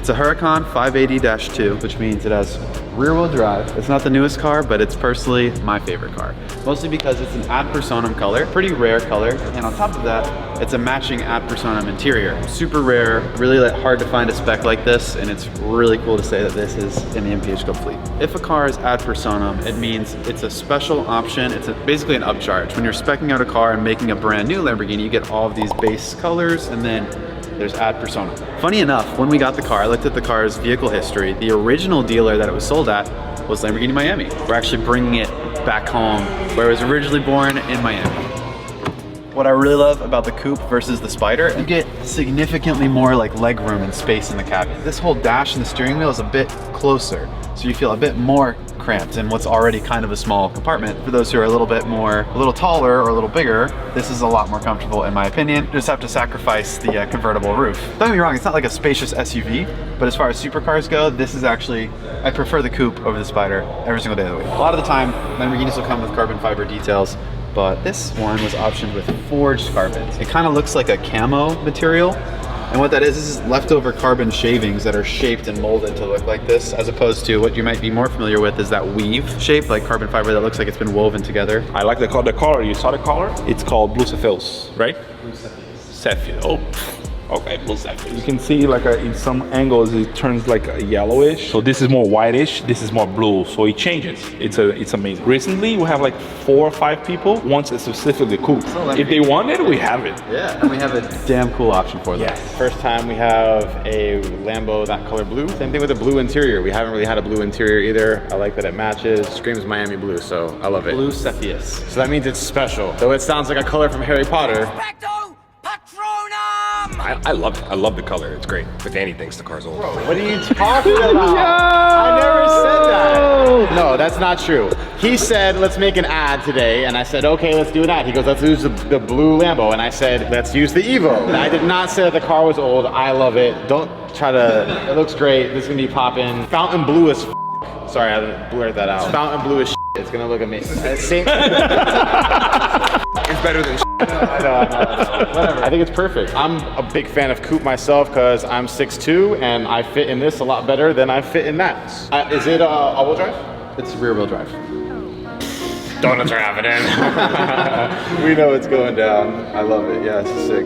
It's a Huracan 580-2, which means it has rear-wheel drive. It's not the newest car, but it's personally my favorite car. Mostly because it's an ad personam color, pretty rare color. And on top of that, it's a matching ad personam interior. Super rare, really hard to find a spec like this, and it's really cool to say that this is in the MPH Club fleet. If a car is ad personam, it means it's a special option. It's basically an upcharge. When you're speccing out a car and making a brand new Lamborghini, you get all of these base colors, and then there's ad personam. Funny enough, when we got the car, I looked at the car's vehicle history. The original dealer that it was sold at was Lamborghini Miami. We're actually bringing it back home where it was originally born, in Miami. What I really love about the coupe versus the Spider, you get significantly more like leg room and space in the cabin. This whole dash and the steering wheel is a bit closer, so you feel a bit more cramped in what's already kind of a small compartment. For those who are a little taller or a little bigger, this is a lot more comfortable in my opinion. You just have to sacrifice the convertible roof. Don't get me wrong, it's not like a spacious SUV, but as far as supercars go, this is actually, I prefer the coupe over the Spider every single day of the week. A lot of the time, Lamborghinis will come with carbon fiber details, but this one was optioned with forged carbon. It kind of looks like a camo material. And what that is leftover carbon shavings that are shaped and molded to look like this, as opposed to what you might be more familiar with is that weave shape, like carbon fiber that looks like it's been woven together. I like the color. You saw the color? It's called Blu Cepheus, right? Blu Cepheus. Cepheus. Oh. Okay, Blu Cepheus. You can see like in some angles it turns like a yellowish. So this is more whitish, this is more blue. So it changes. It's amazing. Recently we have like 4 or 5 people wants a specifically coupe. If they want it, we have it. Yeah, and we have a damn cool option for them. Yes. First time we have a Lambo that color blue. Same thing with the blue interior. We haven't really had a blue interior either. I like that it matches. Screams Miami blue, so I love it. Blu Cepheus. So that means it's special. Though it sounds like a color from Harry Potter. I love it. I love the color. It's great. But Danny thinks the car's old. What are you talking about? I never said that. No, that's not true. He said, let's make an ad today. And I said, okay, let's do an ad. He goes, let's use the blue Lambo. And I said, let's use the Evo. And I did not say that the car was old. I love it. Don't try to, it looks great. This is gonna be popping. Fountain blue as f. Sorry, I had to blurt that out. Fountain blue as It's gonna look amazing. It's better than I know. Whatever. I think it's perfect. I'm a big fan of coupe myself because I'm 6'2" and I fit in this a lot better than I fit in that. Is it all-wheel drive? It's rear-wheel drive. Donuts are happening. We know it's going down. I love it. Yeah, it's sick.